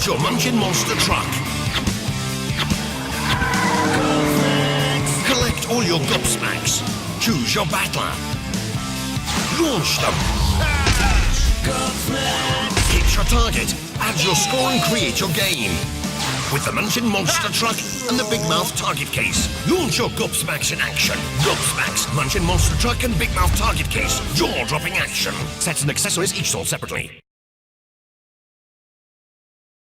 Select your Munchin Monster truck. Collect all your gobsmacks. Choose your battler. Launch them. Hit your target. Add your score and create your game. With the Munchin Monster truck and the Big Mouth target case. Launch your gobsmacks in action. Gobsmacks, Munchin Monster truck and Big Mouth target case. Jaw-dropping action. Sets and accessories each sold separately.